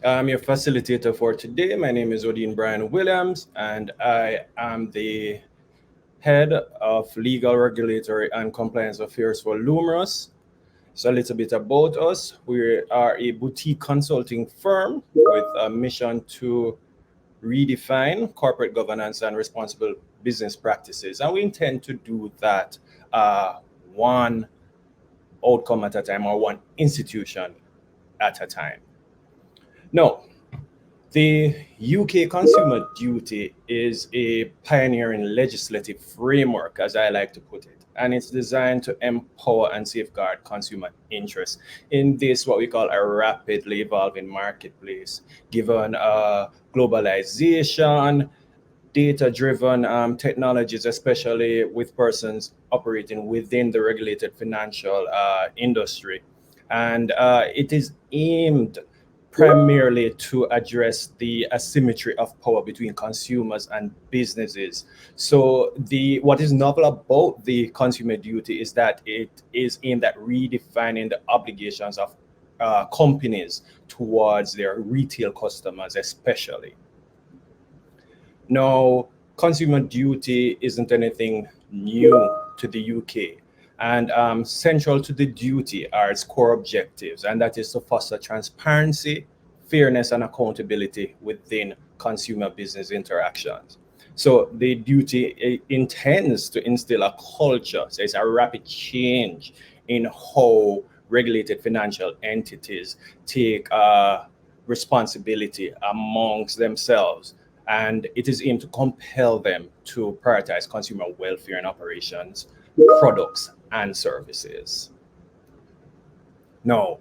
I'm your facilitator for today. My name is Odin Brian Williams, and I am the head of legal, regulatory, and compliance affairs for Lumros. So, a little bit about us. We are a boutique consulting firm with a mission to redefine corporate governance and responsible business practices. And we intend to do that one outcome at a time or one institution at a time. Now, the UK Consumer Duty is a pioneering legislative framework, as I like to put it, and it's designed to empower and safeguard consumer interests in this, what we call a rapidly evolving marketplace, given globalization, data driven technologies, especially with persons operating within the regulated financial industry. And it is aimed primarily to address the asymmetry of power between consumers and businesses. So the what is novel about the consumer duty is that it is aimed at redefining the obligations of companies towards their retail customers, especially. Now, consumer duty isn't anything new to the UK. And central to the duty are its core objectives, and that is to foster transparency, fairness, and accountability within consumer business interactions. So the duty intends to instill a culture, so it's a rapid change in how regulated financial entities take responsibility amongst themselves, and it is aimed to compel them to prioritize consumer welfare and operations, products, and services. Now,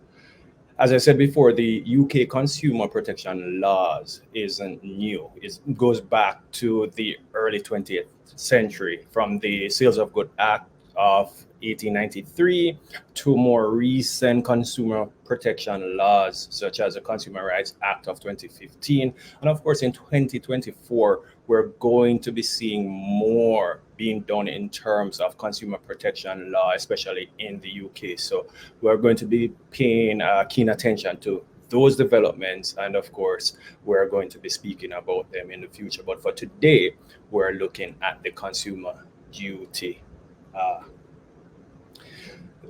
as I said before, the UK consumer protection laws isn't new. It goes back to the early 20th century, from the Sales of Good Act of 1893 to more recent consumer protection laws, such as the Consumer Rights Act of 2015. And of course, in 2024, we're going to be seeing more being done in terms of consumer protection law, especially in the UK. So we're going to be paying keen attention to those developments. And of course, we're going to be speaking about them in the future. But for today, we're looking at the consumer duty. Uh,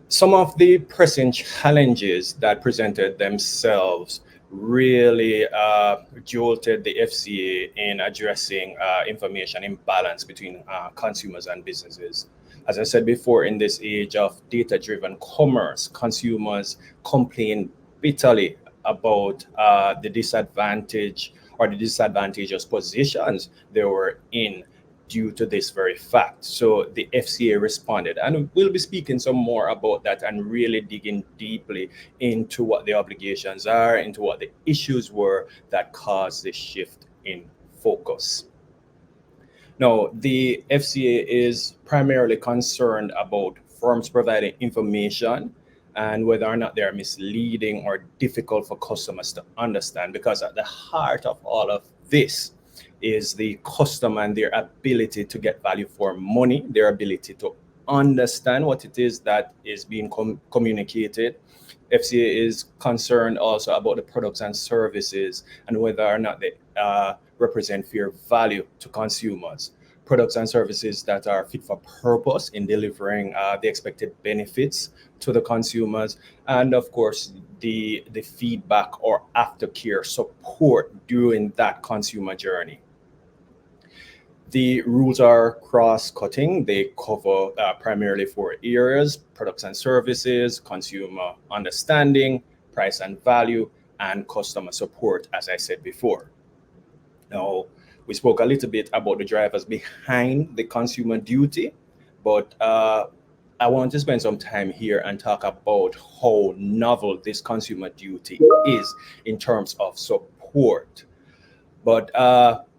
some of the pressing challenges that presented themselves really jolted the FCA in addressing information imbalance between consumers and businesses. As I said before, in this age of data driven commerce, consumers complain bitterly about the disadvantage or the disadvantageous positions they were in due to this very fact. So the FCA responded, and we'll be speaking some more about that and really digging deeply into what the obligations are, into what the issues were that caused this shift in focus. Now, the FCA is primarily concerned about firms providing information and whether or not they are misleading or difficult for customers to understand, because at the heart of all of this is the customer and their ability to get value for money, their ability to understand what it is that is being communicated. FCA is concerned also about the products and services and whether or not they represent fair value to consumers. Products and services that are fit for purpose in delivering the expected benefits to the consumers, and of course, the feedback or aftercare support during that consumer journey. The rules are cross cutting. They cover primarily four areas: products and services, consumer understanding, price and value, and customer support, as I said before. Now, we spoke a little bit about the drivers behind the consumer duty, but I want to spend some time here and talk about how novel this consumer duty is in terms of support. But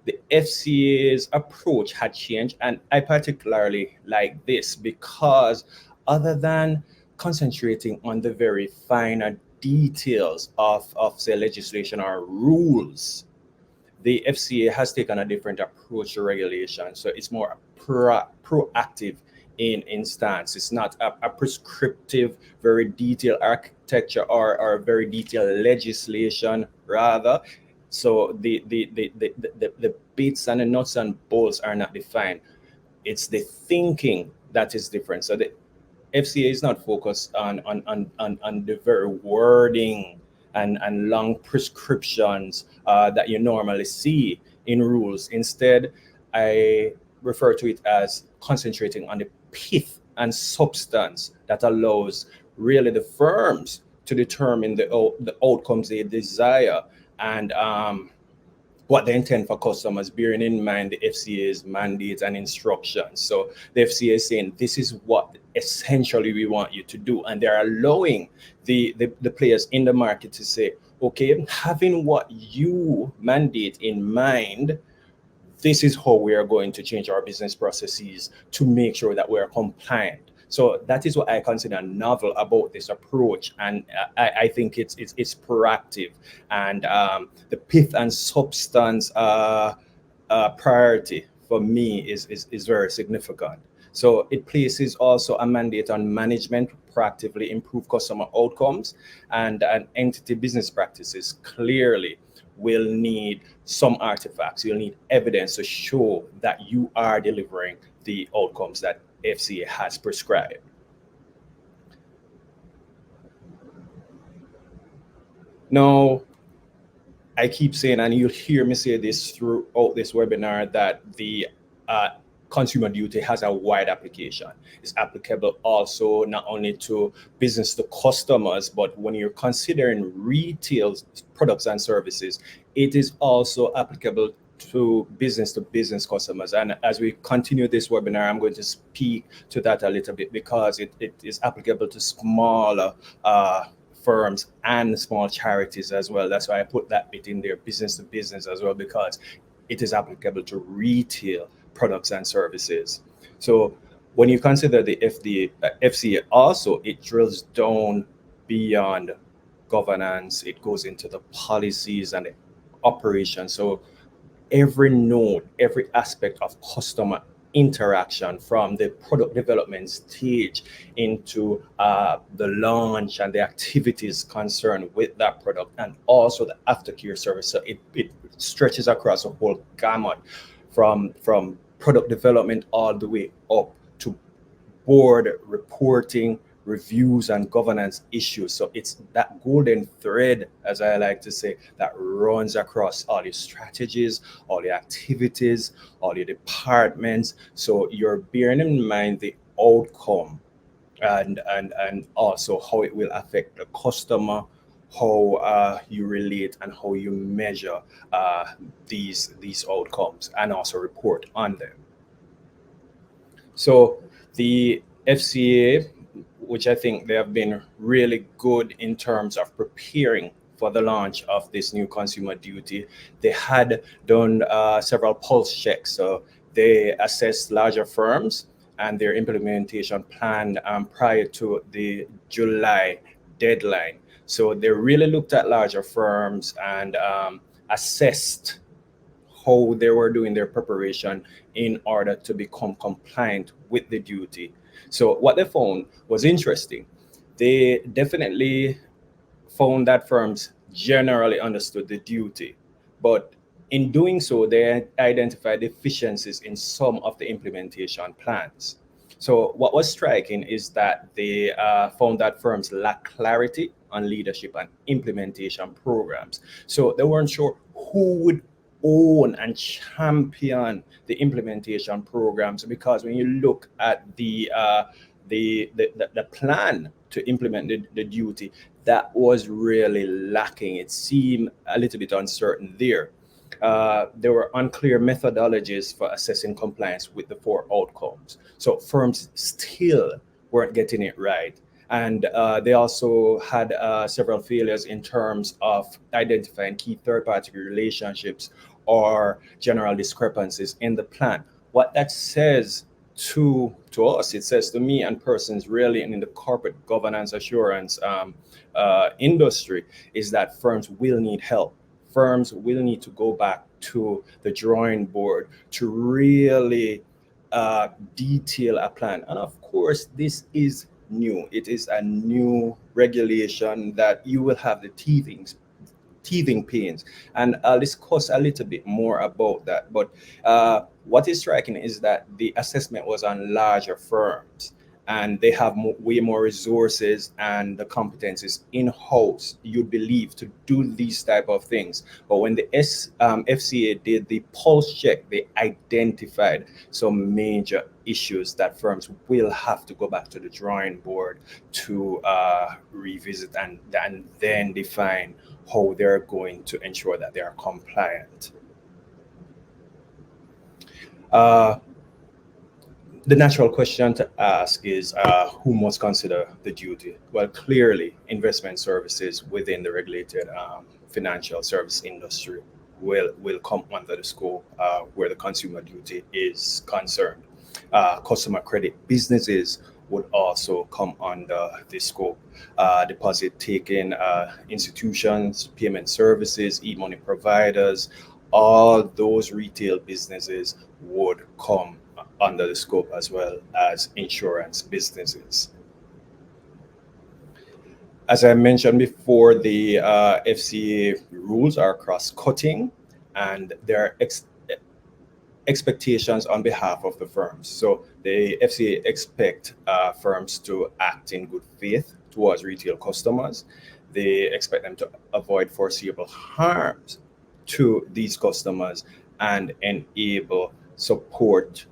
the FCA's approach had changed, and I particularly like this because other than concentrating on the very finer details of say legislation or rules, the FCA has taken a different approach to regulation. So it's more proactive in stance. It's not a prescriptive, very detailed architecture or very detailed legislation, rather. So the bits and the nuts and bolts are not defined. It's the thinking that is different. So the FCA is not focused on the very wording and long prescriptions that you normally see in rules. Instead, I refer to it as concentrating on the pith and substance that allows really the firms to determine the outcomes they desire, and what they intend for customers, bearing in mind the FCA's mandates and instructions. So the FCA is saying this is what essentially we want you to do, and they're allowing the players in the market to say, okay, having what you mandate in mind, this is how we are going to change our business processes to make sure that we're compliant. So that is what I consider novel about this approach, and I think it's proactive, and the pith and substance priority for me is very significant. So it places also a mandate on management to proactively improve customer outcomes, and entity business practices clearly will need some artifacts. You'll need evidence to show that you are delivering the outcomes that FCA has prescribed. Now, I keep saying, and you'll hear me say this throughout this webinar, that the uh, consumer duty has a wide application. It's applicable also not only to business to customers, but when you're considering retail products and services, it is also applicable to business customers. And as we continue this webinar, I'm going to speak to that a little bit, because it is applicable to smaller firms and small charities as well. That's why I put that bit in there, business to business as well, because it is applicable to retail products and services. So when you consider the FCA also, it drills down beyond governance. It goes into the policies and the operations. So every node, every aspect of customer interaction, from the product development stage into the launch and the activities concerned with that product, and also the aftercare service. So it stretches across a whole gamut from product development all the way up to board reporting, reviews, and governance issues. So it's that golden thread, as I like to say, that runs across all your strategies, all your activities, all your departments. So you're bearing in mind the outcome, and also how it will affect the customer, how you relate, and how you measure these outcomes, and also report on them. So the FCA, which I think they have been really good in terms of preparing for the launch of this new consumer duty, they had done several pulse checks. So they assessed larger firms and their implementation plan prior to the July deadline. So they really looked at larger firms and assessed how they were doing their preparation in order to become compliant with the duty. So what they found was interesting. They definitely found that firms generally understood the duty, but in doing so, they identified deficiencies in some of the implementation plans. So what was striking is that they found that firms lack clarity on leadership and implementation programs. So they weren't sure who would own and champion the implementation programs, because when you look at the plan to implement the duty, that was really lacking. It seemed a little bit uncertain there. There were unclear methodologies for assessing compliance with the four outcomes. So firms still weren't getting it right. And they also had several failures in terms of identifying key third party relationships or general discrepancies in the plan. What that says to us, it says to me and persons really in the corporate governance assurance industry, is that firms will need help. Firms will need to go back to the drawing board to really detail a plan. And of course, this is new. It is a new regulation that you will have the teething pains. And I'll discuss a little bit more about that. But what is striking is that the assessment was on larger firms, and they have way more resources and the competencies in-house, you believe, to do these type of things. But when the FCA did the pulse check, they identified some major issues that firms will have to go back to the drawing board to revisit and then define how they're going to ensure that they are compliant. Uh, the natural question to ask is who must consider the duty? Well, clearly, investment services within the regulated financial service industry will come under the scope where the consumer duty is concerned. Customer credit businesses would also come under the scope. Deposit taking institutions, payment services, e-money providers, all those retail businesses would come under the scope, as well as insurance businesses. As I mentioned before, the FCA rules are cross-cutting, and there are expectations on behalf of the firms. So the FCA expect firms to act in good faith towards retail customers. They expect them to avoid foreseeable harms to these customers and enable support,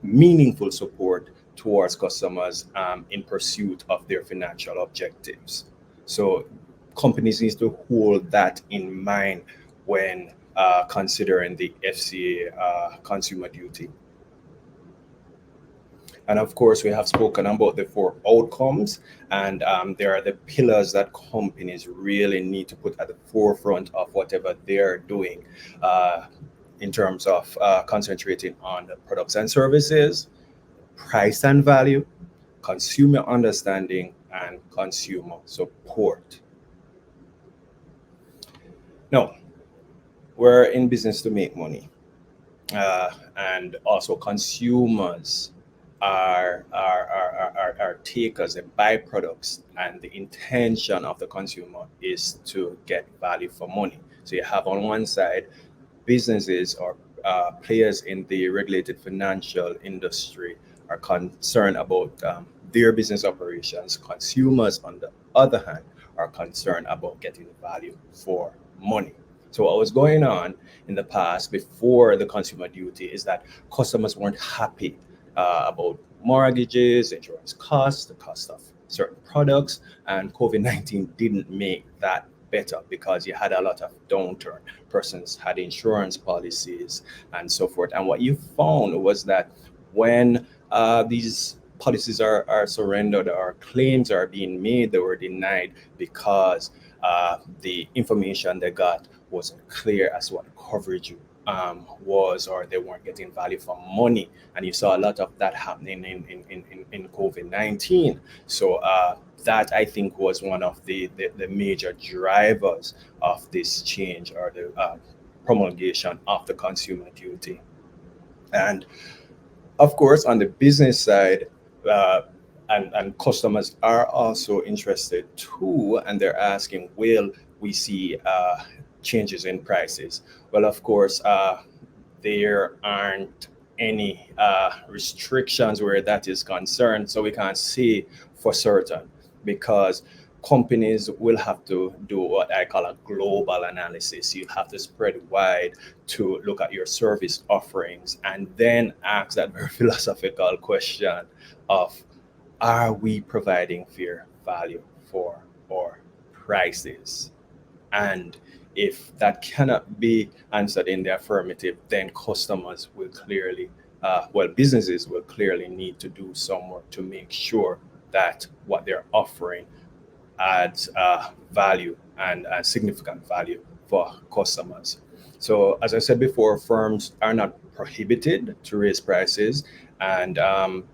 meaningful support towards customers in pursuit of their financial objectives. So companies need to hold that in mind when considering the FCA consumer duty. And of course, we have spoken about the four outcomes, and there are the pillars that companies really need to put at the forefront of whatever they're doing in terms of concentrating on the products and services, price and value, consumer understanding, and consumer support. Now, we're in business to make money, and also consumers are takers and byproducts, and the intention of the consumer is to get value for money. So you have on one side businesses or players in the regulated financial industry are concerned about their business operations. Consumers, on the other hand, are concerned about getting value for money. So what was going on in the past before the consumer duty is that customers weren't happy about mortgages, insurance costs, the cost of certain products, and COVID-19 didn't make that better because you had a lot of downturn. Persons had insurance policies and so forth. And what you found was that when these policies are surrendered or claims are being made, they were denied because the information they got wasn't clear as to what coverage was, or they weren't getting value for money. And you saw a lot of that happening in COVID-19. So that, I think, was one of the major drivers of this change, or the promulgation of the consumer duty. And of course, on the business side, and customers are also interested too, and they're asking, will we see changes in prices? Well, of course, there aren't any restrictions where that is concerned, so we can't say for certain, because companies will have to do what I call a global analysis. You have to spread wide to look at your service offerings and then ask that very philosophical question of, are we providing fair value for our prices? And if that cannot be answered in the affirmative, then customers will clearly, businesses will clearly need to do some work to make sure that what they're offering adds value and significant value for customers. So, as I said before, firms are not prohibited to raise prices, and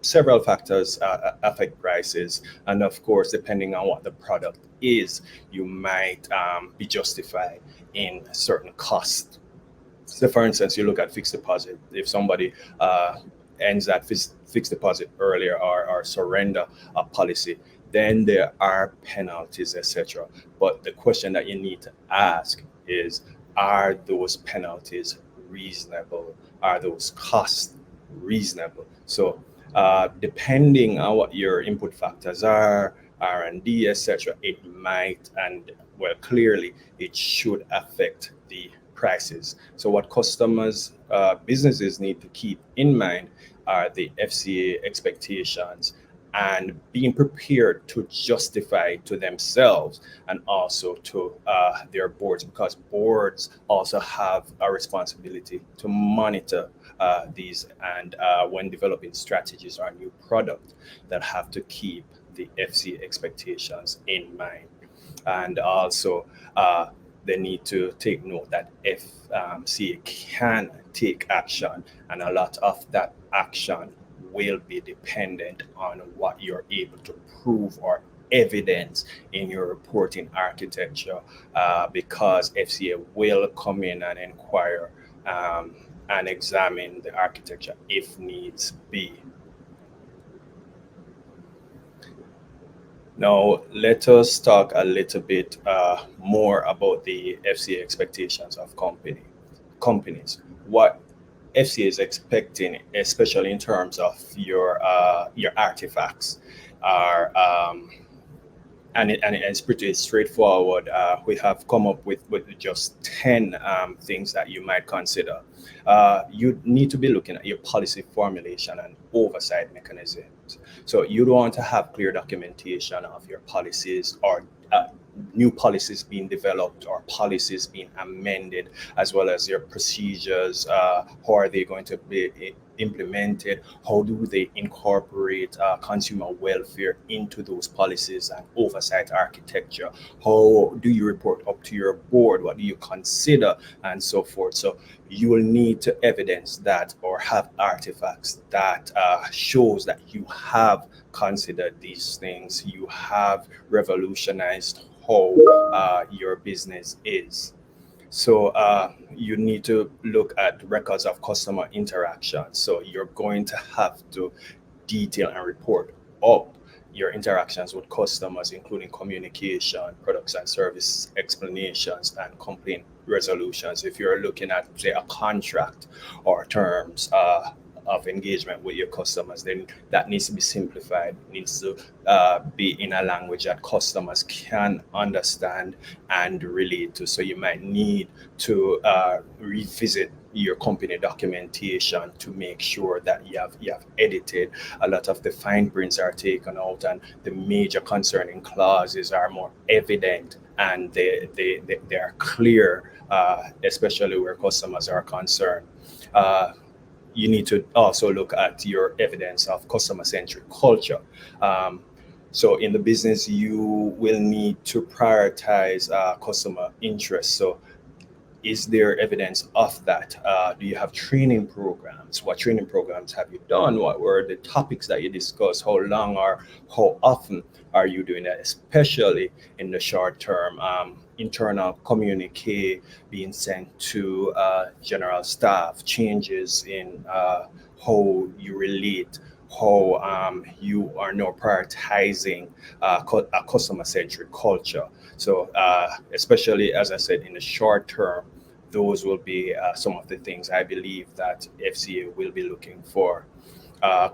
several factors affect prices. And of course, depending on what the product is, you might be justified in certain costs. So, for instance, you look at fixed deposit. If somebody ends that fixed deposit earlier or surrender a policy, then there are penalties, etc. But the question that you need to ask is, are those penalties reasonable? Are those costs reasonable? So depending on what your input factors are, R&D, etc., it might, and well, clearly it should affect the prices. So what businesses need to keep in mind are the FCA expectations and being prepared to justify to themselves and also to their boards, because boards also have a responsibility to monitor these, and when developing strategies or new product, that have to keep the FCA expectations in mind. And also they need to take note that FCA can take action, and a lot of that action will be dependent on what you're able to prove or evidence in your reporting architecture, because FCA will come in and inquire and examine the architecture if needs be. Now, let us talk a little bit more about the FCA expectations of companies. What FCA is expecting, especially in terms of your artifacts, are and it's pretty straightforward. We have come up with just 10 things that you might consider. You need to be looking at your policy formulation and oversight mechanisms. So you don't want to have clear documentation of your policies, or new policies being developed or policies being amended, as well as your procedures. How are they going to be implemented? How do they incorporate consumer welfare into those policies and oversight architecture? How do you report up to your board? What do you consider, and so forth? So you will need to evidence that or have artifacts that shows that you have considered these things, you have revolutionized how your business is. So you need to look at records of customer interaction. So you're going to have to detail and report up your interactions with customers, including communication, products and service explanations, and complaint resolutions. If you're looking at, say, a contract or terms of engagement with your customers, then that needs to be simplified, needs to be in a language that customers can understand and relate to. So you might need to revisit your company documentation to make sure that you have edited a lot of the fine prints are taken out, and the major concerning clauses are more evident, and they are clear, especially where customers are concerned. You need to also look at your evidence of customer-centric culture. So in the business, you will need to prioritize customer interests. So is there evidence of that? Do you have training programs? What training programs have you done? What were the topics that you discussed? How long or how often are you doing that, especially in the short term? Internal communique being sent to general staff, changes in how you relate, how you are now prioritizing a customer-centric culture. So especially, as I said, in the short term, those will be some of the things I believe that FCA will be looking for.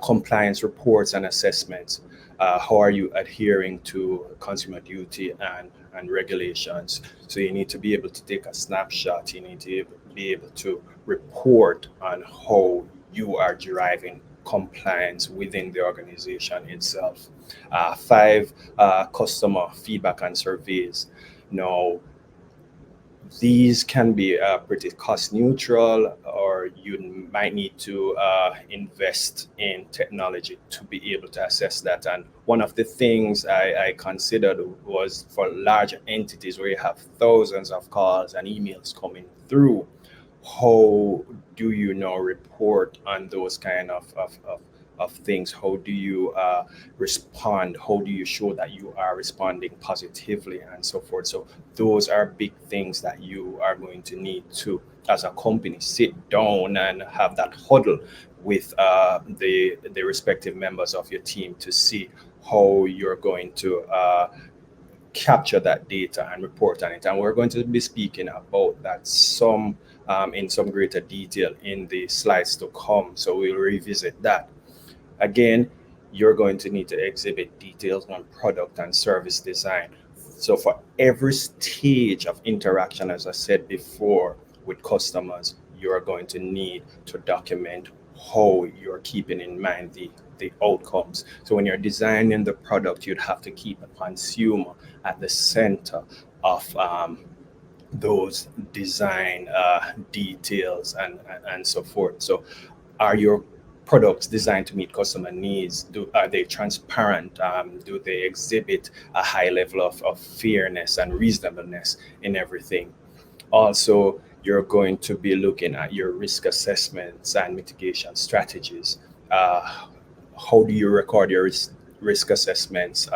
Compliance reports and assessments. How are you adhering to consumer duty and regulations? So you need to be able to take a snapshot. You need to be able to report on how you are deriving compliance within the organization itself. Five, customer feedback and surveys. Now, these can be pretty cost neutral, or you might need to invest in technology to be able to assess that. And one of the things I considered was for large entities where you have thousands of calls and emails coming through, how do you now report on those kind of things? How do you respond? How do you show that you are responding positively, and so forth? So those are big things that you are going to need to, as a company, sit down and have that huddle with the respective members of your team to see how you're going to capture that data and report on it. And we're going to be speaking about that some in some greater detail in the slides to come. So we'll revisit that. Again, you're going to need to exhibit details on product and service design. So for every stage of interaction, as I said before, with customers, you're going to need to document how you're keeping in mind the outcomes. So when you're designing the product, you'd have to keep a consumer at the center of those design details and so forth. So are your products designed to meet customer needs? Are they transparent? Do they exhibit a high level of fairness and reasonableness in everything? Also, you're going to be looking at your risk assessments and mitigation strategies. Uh, how do you record your risk assessments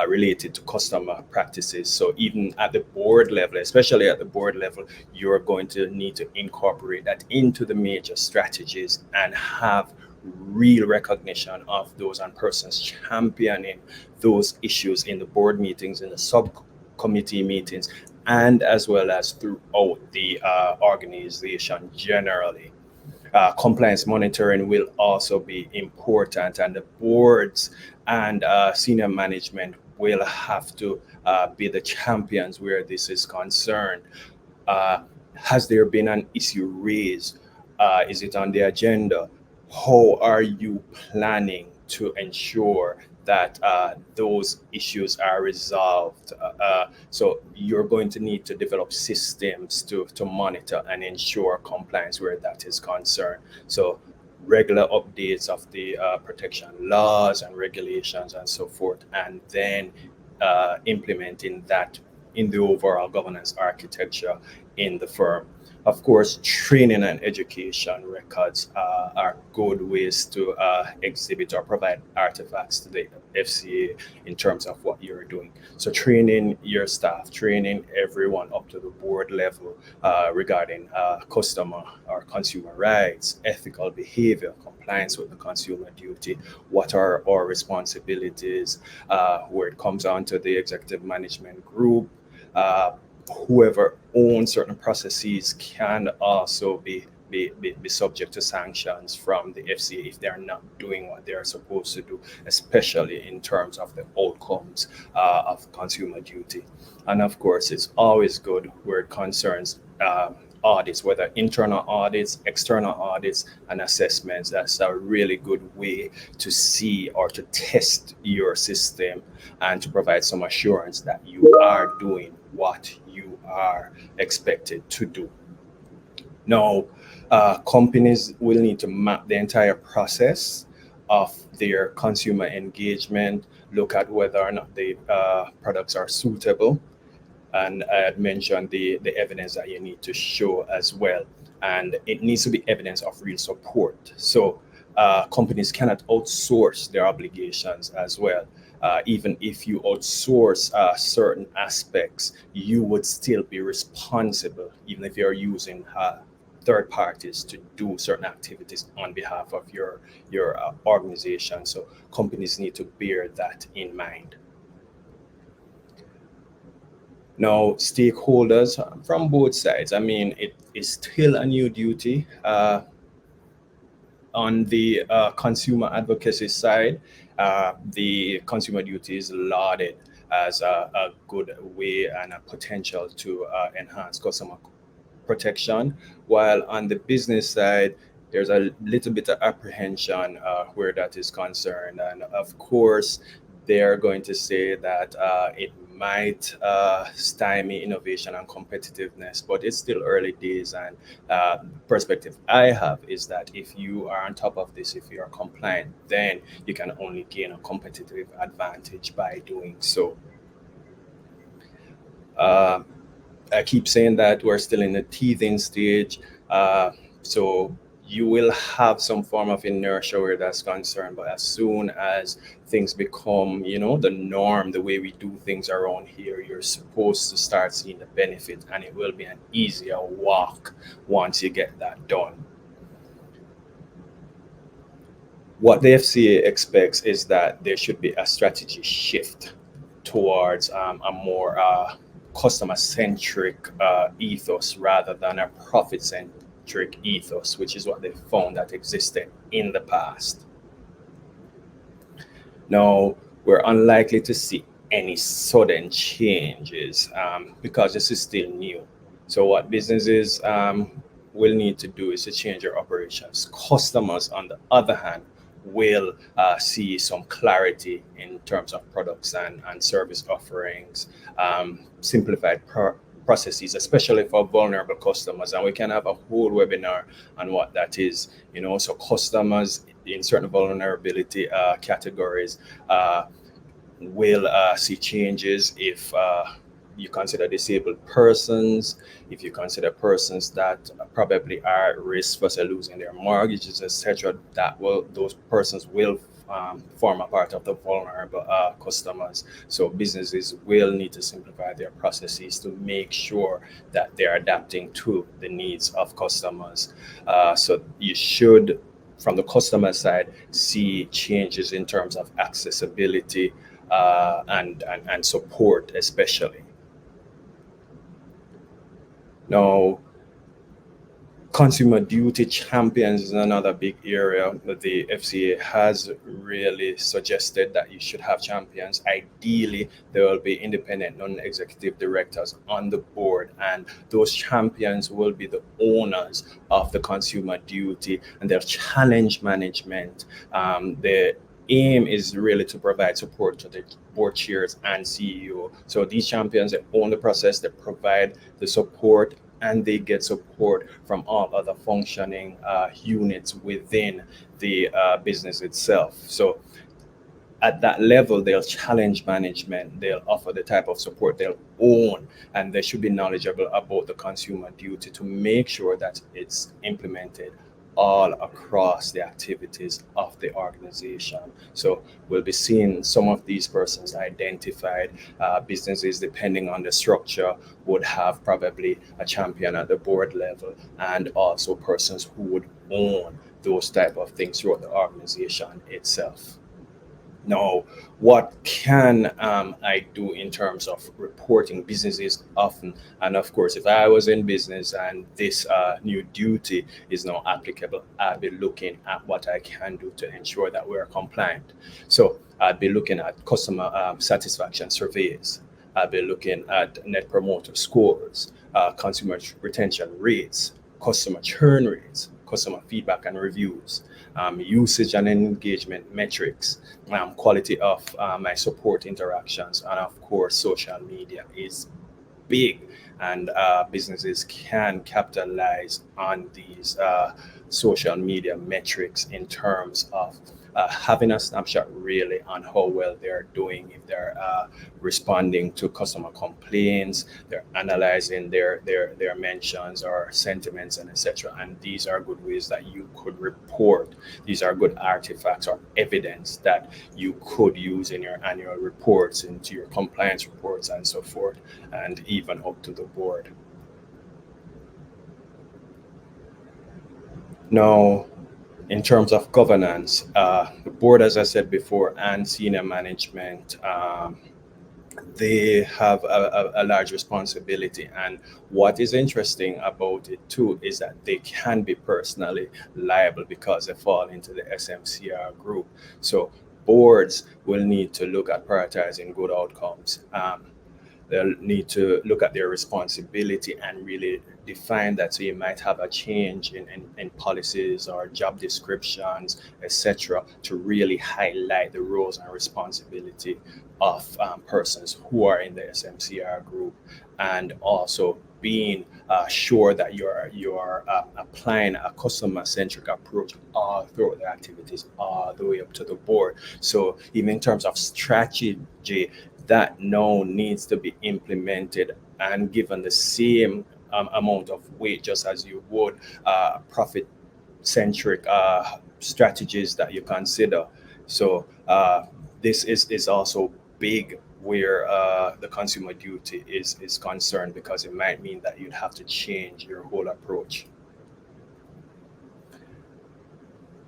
related to customer practices? So even at the board level, especially at the board level, you're going to need to incorporate that into the major strategies and have real recognition of those and persons championing those issues in the board meetings, in the subcommittee meetings, and as well as throughout the organization generally. Compliance monitoring will also be important, and the boards and senior management will have to be the champions where this is concerned. uh, has there been an issue raised? Is it on the agenda? How are you planning to ensure that those issues are resolved? So you're going to need to develop systems to monitor and ensure compliance where that is concerned. So regular updates of the protection laws and regulations and so forth, and then implementing that in the overall governance architecture in the firm. Of course, training and education records are good ways to exhibit or provide artifacts to the FCA in terms of what you're doing. So, training your staff, training everyone up to the board level regarding customer or consumer rights, ethical behavior, compliance with the consumer duty, what are our responsibilities, where it comes on to the executive management group. Uh, Whoever owns certain processes can also be subject to sanctions from the FCA if they're not doing what they're supposed to do, especially in terms of the outcomes of consumer duty. And of course, it's always good where it concerns audits, whether internal audits, external audits, and assessments. That's a really good way to see or to test your system and to provide some assurance that you are doing what you are expected to do. Now, companies will need to map the entire process of their consumer engagement, look at whether or not the products are suitable, and I had mentioned the evidence that you need to show as well. And it needs to be evidence of real support. So companies cannot outsource their obligations as well. Even if you outsource certain aspects, you would still be responsible, even if you're using third parties to do certain activities on behalf of your organization. So companies need to bear that in mind. Now, stakeholders from both sides, I mean, it is still a new duty. On the consumer advocacy side, the consumer duty is lauded as a good way and a potential to enhance customer protection, while on the business side, there's a little bit of apprehension where that is concerned. And of course, they're going to say that it might stymie innovation and competitiveness, but it's still early days. And perspective I have is that if you are on top of this, if you are compliant, then you can only gain a competitive advantage by doing so. Uh, I keep saying that we're still in the teething stage. So you will have some form of inertia where that's concerned. But as soon as things become, the norm, the way we do things around here, you're supposed to start seeing the benefit, and it will be an easier walk once you get that done. What the FCA expects is that there should be a strategy shift towards a more customer centric ethos rather than a profit centric ethos, which is what they found that existed in the past. Now, we're unlikely to see any sudden changes because this is still new. So, what businesses will need to do is to change their operations. Customers, on the other hand, will see some clarity in terms of products and service offerings, simplified processes, especially for vulnerable customers. And we can have a whole webinar on what that is. So customers in certain vulnerability categories uh, will see changes if you consider disabled persons, if you consider persons that probably are at risk for say, losing their mortgages, etc. That will those persons will form a part of the vulnerable customers. So businesses will need to simplify their processes to make sure that they're adapting to the needs of customers. So you should, from the customer side, see changes in terms of accessibility and support, especially. Now, consumer duty champions is another big area that the FCA has really suggested that you should have champions. Ideally, there will be independent non-executive directors on the board, and those champions will be the owners of the consumer duty, and they'll challenge management. The aim is really to provide support to the board chairs and CEO. So these champions, they own the process, they provide the support, and they get support from all other functioning units within the business itself. So at that level, they'll challenge management, they'll offer the type of support they'll own, and they should be knowledgeable about the consumer duty to make sure that it's implemented all across the activities of the organization. So we'll be seeing some of these persons identified. Businesses, depending on the structure, would have probably a champion at the board level, and also persons who would own those type of things throughout the organization itself. Now, what can I do in terms of reporting businesses often? And of course, if I was in business and this new duty is now applicable, I'd be looking at what I can do to ensure that we're compliant. So I'd be looking at customer satisfaction surveys. I'll be looking at net promoter scores, consumer retention rates, customer churn rates, customer feedback and reviews, usage and engagement metrics, quality of my support interactions, and of course, social media is big, and businesses can capitalize on these social media metrics in terms of having a snapshot really on how well they're doing, if they're responding to customer complaints, they're analyzing their mentions or sentiments and etc. And these are good ways that you could report. These are good artifacts or evidence that you could use in your annual reports, into your compliance reports, and so forth, and even up to the board. Now, in terms of governance, the board, as I said before, and senior management, they have a large responsibility. And what is interesting about it too is that they can be personally liable because they fall into the SMCR group. So boards will need to look at prioritizing good outcomes. They'll need to look at their responsibility and really define that. So you might have a change in policies or job descriptions, etc., to really highlight the roles and responsibility of persons who are in the SMCR group, and also being sure that you're applying a customer centric approach all throughout the activities, all the way up to the board. So even in terms of strategy, that now needs to be implemented and given the same amount of weight, just as you would profit centric strategies that you consider. So this is also big where the consumer duty is concerned, because it might mean that you'd have to change your whole approach.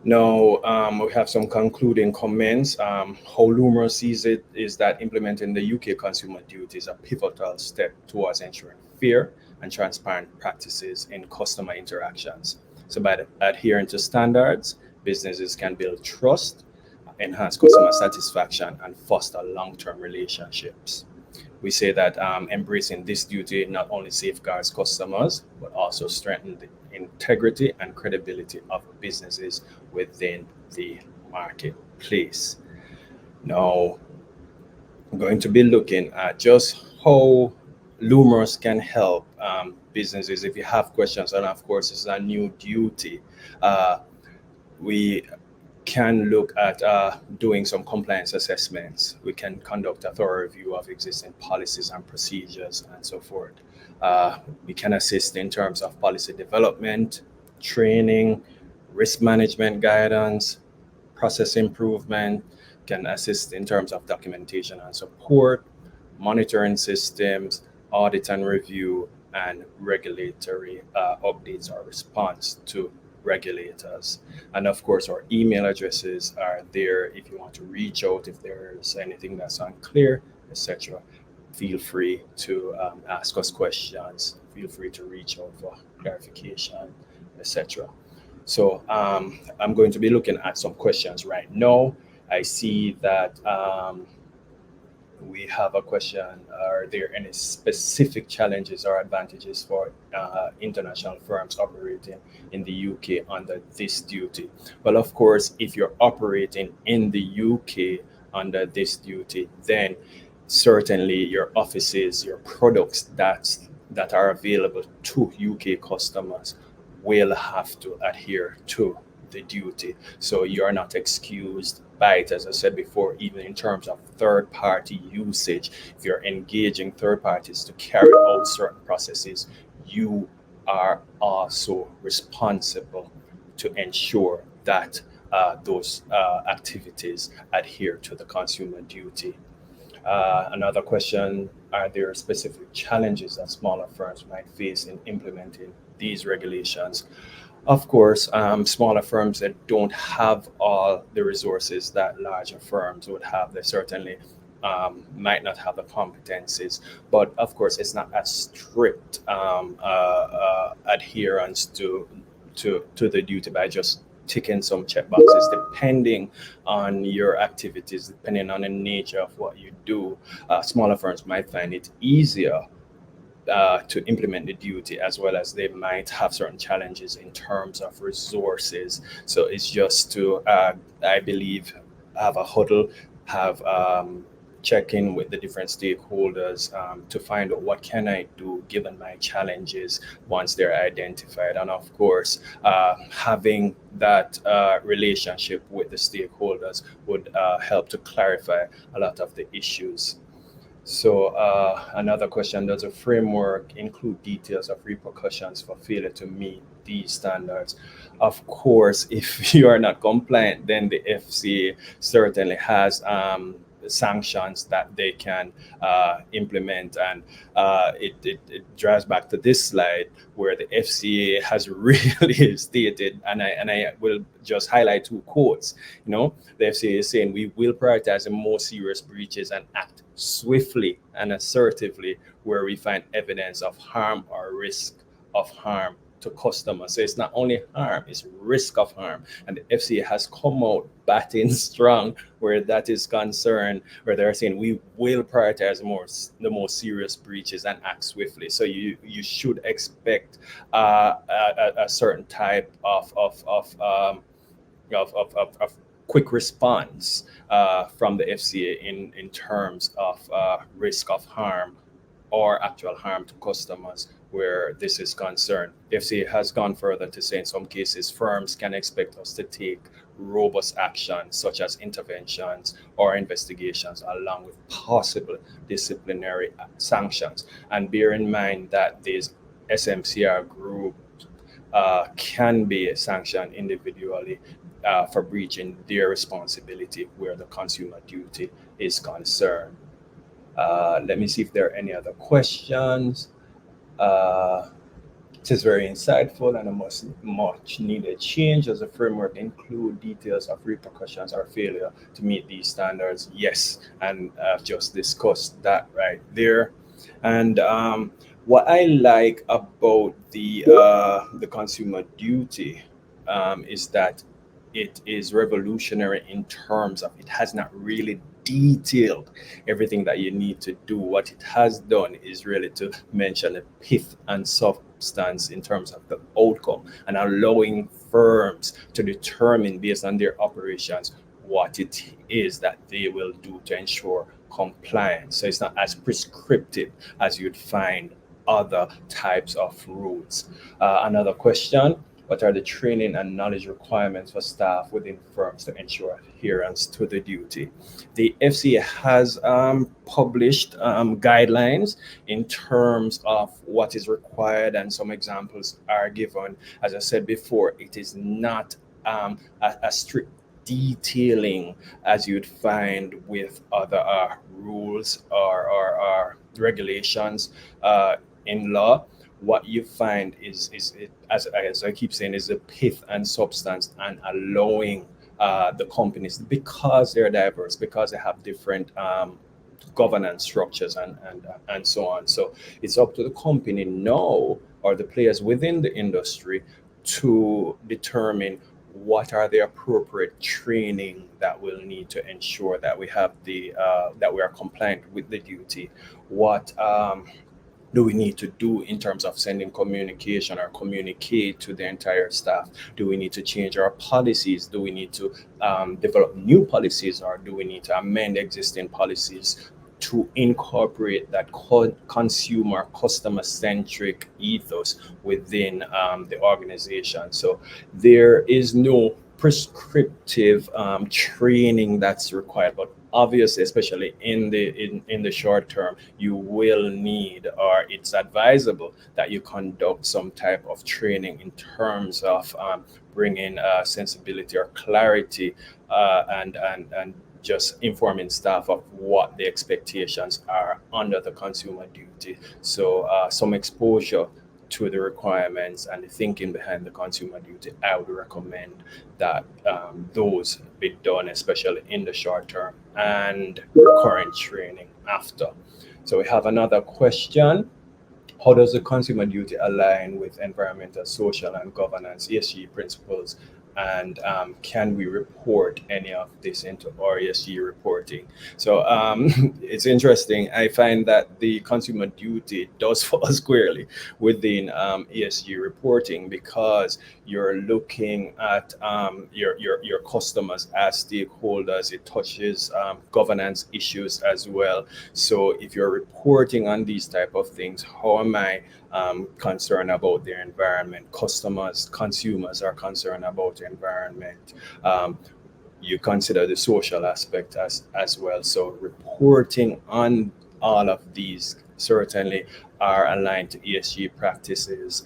Now, we have some concluding comments. How Lumra sees it is that implementing the UK consumer duty is a pivotal step towards ensuring fair and transparent practices in customer interactions. So, by adhering to standards, businesses can build trust, enhance customer satisfaction, and foster long term relationships. We say that embracing this duty not only safeguards customers, but also strengthens the integrity and credibility of businesses within the marketplace. Now, I'm going to be looking at just how Lumos can help businesses. If you have questions, and of course, it's a new duty, uh, we can look at doing some compliance assessments. We can conduct a thorough review of existing policies and procedures and so forth. We can assist in terms of policy development, training, risk management guidance, process improvement, can assist in terms of documentation and support, monitoring systems, audit and review, and regulatory updates or response to regulators. And of course, our email addresses are there if you want to reach out if there's anything that's unclear, etc. Feel free to ask us questions. Feel free to reach out for clarification, etc. So I'm going to be looking at some questions right now. I see that we have a question. Are there any specific challenges or advantages for international firms operating in the UK under this duty? Well, of course, if you're operating in the UK under this duty, then certainly your offices, your products that are available to UK customers will have to adhere to the duty. So you're not excused by it, as I said before, even in terms of third party usage. If you're engaging third parties to carry out certain processes, you are also responsible to ensure that those activities adhere to the consumer duty. Another question: are there specific challenges that smaller firms might face in implementing these regulations? Of course, smaller firms that don't have all the resources that larger firms would have, they certainly might not have the competencies. But of course, it's not as strict adherence to the duty by just ticking some check boxes, depending on your activities, depending on the nature of what you do. Smaller firms might find it easier to implement the duty, as well as they might have certain challenges in terms of resources. So it's just to, I believe, have a huddle, have check in with the different stakeholders to find out what can I do given my challenges once they're identified. And of course, having that relationship with the stakeholders would help to clarify a lot of the issues. So another question: does a framework include details of repercussions for failure to meet these standards? Of course, if you are not compliant, then the FCA certainly has sanctions that they can implement. And it drives back to this slide where the FCA has really stated, and I will just highlight two quotes. The FCA is saying we will prioritize the most serious breaches and act swiftly and assertively where we find evidence of harm or risk of harm to customers. So it's not only harm, it's risk of harm. And the FCA has come out batting strong where that is concerned, where they're saying we will prioritize the most serious breaches and act swiftly. So you should expect a certain type of quick response from the FCA in terms of risk of harm or actual harm to customers where this is concerned. The FCA has gone further to say in some cases firms can expect us to take robust action such as interventions or investigations along with possible disciplinary sanctions. And bear in mind that these SMCR groups can be sanctioned individually for breaching their responsibility where the consumer duty is concerned. Let me see if there are any other questions. Uh, It is very insightful and a much needed change as a framework include details of repercussions or failure to meet these standards. Yes, and I've just discussed that right there. And what I like about the consumer duty is that it is revolutionary in terms of it has not really detailed everything that you need to do. What it has done is really to mention the pith and substance in terms of the outcome and allowing firms to determine based on their operations what it is that they will do to ensure compliance. So it's not as prescriptive as you'd find other types of rules. Another question: what are the training and knowledge requirements for staff within firms to ensure adherence to the duty? The FCA has published guidelines in terms of what is required, and some examples are given. As I said before, it is not a strict detailing as you'd find with other rules or regulations in law. What you find is it, as I keep saying, is the pith and substance and allowing the companies, because they're diverse, because they have different governance structures and so on. So it's up to the company now or the players within the industry to determine what are the appropriate training that will need to ensure that we have the that we are compliant with the duty. What do we need to do in terms of sending communication or communicate to the entire staff? Do we need to change our policies? Do we need to develop new policies, or do we need to amend existing policies to incorporate that consumer customer centric ethos within the organization? So there is no prescriptive training that's required, but obviously, especially in the short term, you will need, or it's advisable that you conduct some type of training in terms of bringing sensibility or clarity and just informing staff of what the expectations are under the consumer duty. So some exposure to the requirements and the thinking behind the consumer duty, I would recommend that those be done, especially in the short term, and recurrent training after. So we have another question: how does the consumer duty align with environmental, social, and governance (ESG) principles? And can we report any of this into our ESG reporting? So it's interesting. I find that the consumer duty does fall squarely within ESG reporting, because you're looking at your customers as stakeholders. It touches governance issues as well. So if you're reporting on these type of things, how am I concerned about their environment? Consumers are concerned about the environment. You consider the social aspect as well. So reporting on all of these certainly are aligned to ESG practices.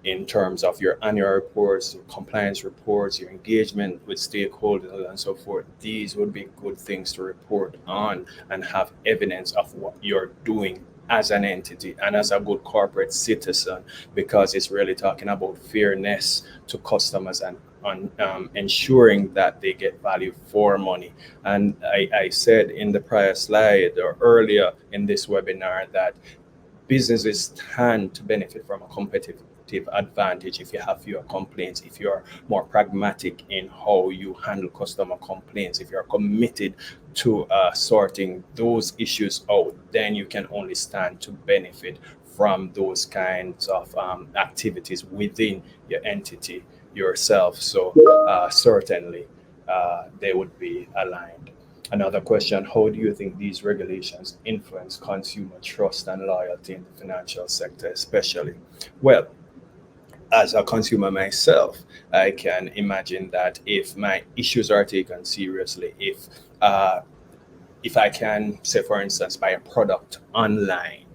In terms of your annual reports, your compliance reports, your engagement with stakeholders, and so forth, these would be good things to report on and have evidence of what you're doing as an entity and as a good corporate citizen, because it's really talking about fairness to customers and on ensuring that they get value for money. And I said in the prior slide or earlier in this webinar that businesses stand to benefit from a competitive advantage if you have fewer complaints, if you're more pragmatic in how you handle customer complaints, if you're committed to sorting those issues out, then you can only stand to benefit from those kinds of activities within your entity yourself. So certainly they would be aligned. Another question: how do you think these regulations influence consumer trust and loyalty in the financial sector, especially? Well, as a consumer myself, I can imagine that if my issues are taken seriously, if I can say, for instance, buy a product online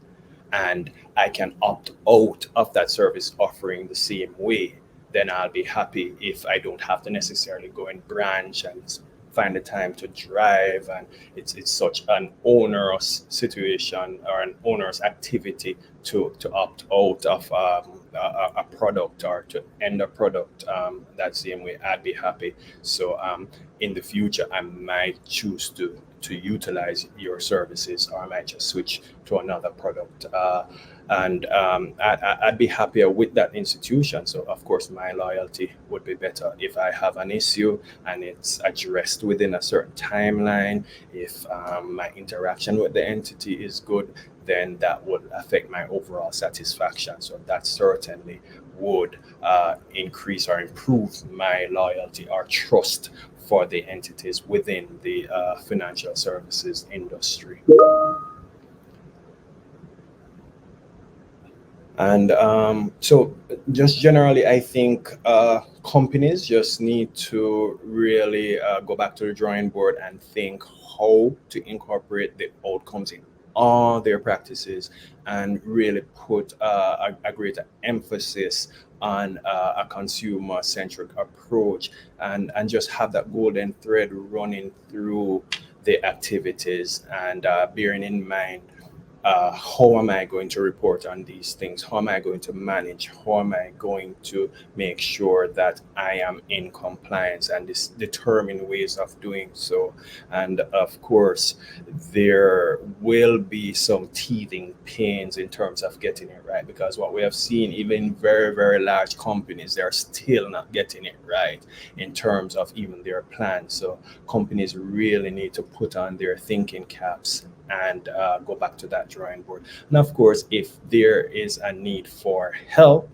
and I can opt out of that service offering the same way, then I'll be happy if I don't have to necessarily go in branch and find the time to drive. And it's such an onerous situation or an onerous activity to opt out of a product or to end a product that same way, I'd be happy. So in the future, I might choose to utilize your services, or I might just switch to another product. And I'd be happier with that institution. So, of course, my loyalty would be better if I have an issue and it's addressed within a certain timeline. If my interaction with the entity is good, then that would affect my overall satisfaction. So, that certainly would increase or improve my loyalty or trust for the entities within the financial services industry. And so, just generally, I think companies just need to really go back to the drawing board and think how to incorporate the outcomes in all their practices, and really put a greater emphasis on a consumer centric approach, and just have that golden thread running through the activities, and bearing in mind how am I going to report on these things? How am I going to manage? How am I going to make sure that I am in compliance, and this determine ways of doing so? And of course, there will be some teething pains in terms of getting it right, because what we have seen, even very, very large companies, they're still not getting it right in terms of even their plans. So companies really need to put on their thinking caps and go back to that drawing board. And of course, if there is a need for help,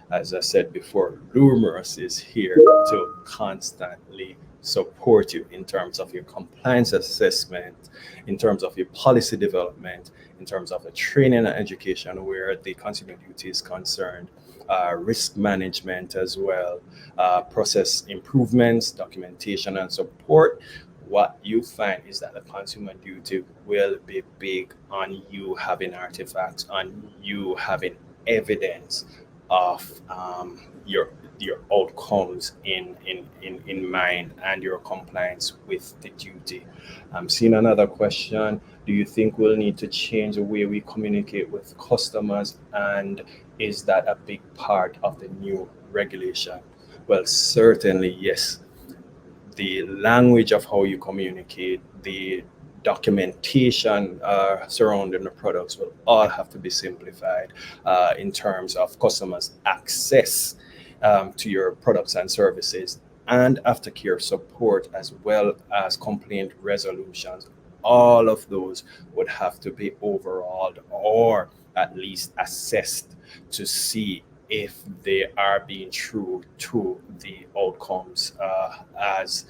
as I said before, Lumos is here to constantly support you in terms of your compliance assessment, in terms of your policy development, in terms of the training and education where the consumer duty is concerned, risk management as well, process improvements, documentation, and support. What you find is that the consumer duty will be big on you having artifacts, on you having evidence of your outcomes in mind, and your compliance with the duty. I'm seeing another question. Do you think we'll need to change the way we communicate with customers? And is that a big part of the new regulation? Well, certainly yes. The language of how you communicate, the documentation surrounding the products will all have to be simplified in terms of customers' access to your products and services, and aftercare support, as well as complaint resolutions. All of those would have to be overhauled, or at least assessed, to see if they are being true to the outcomes as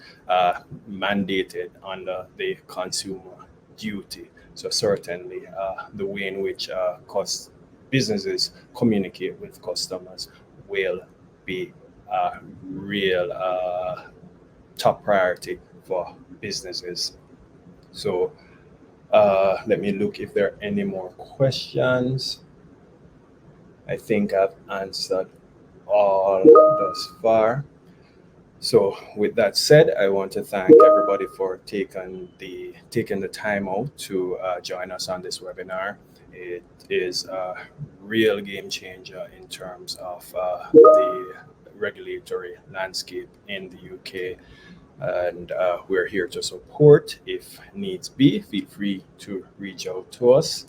mandated under the consumer duty. So certainly, the way in which businesses communicate with customers will be a real top priority for businesses. So let me look if there are any more questions. I think I've answered all thus far. So with that said, I want to thank everybody for taking the time out to join us on this webinar. It is a real game changer in terms of the regulatory landscape in the UK, and we're here to support if needs be. Feel free to reach out to us,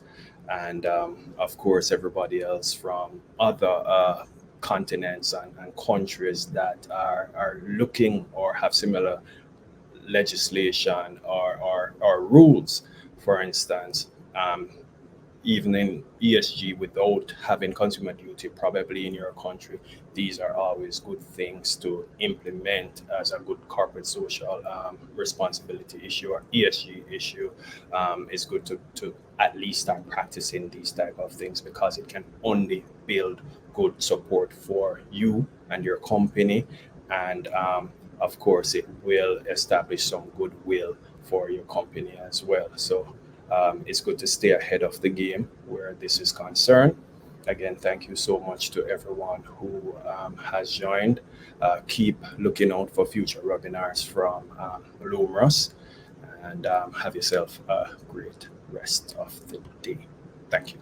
and of course, everybody else from other continents and countries that are looking or have similar legislation or rules, for instance. Even in ESG, without having consumer duty probably in your country, these are always good things to implement as a good corporate social responsibility issue or ESG issue. It's good to at least start practicing these type of things, because it can only build good support for you and your company, and of course it will establish some goodwill for your company as well. So it's good to stay ahead of the game where this is concerned. Again, thank you so much to everyone who has joined. Keep looking out for future webinars from Lumos, and have yourself a great rest of the day. Thank you.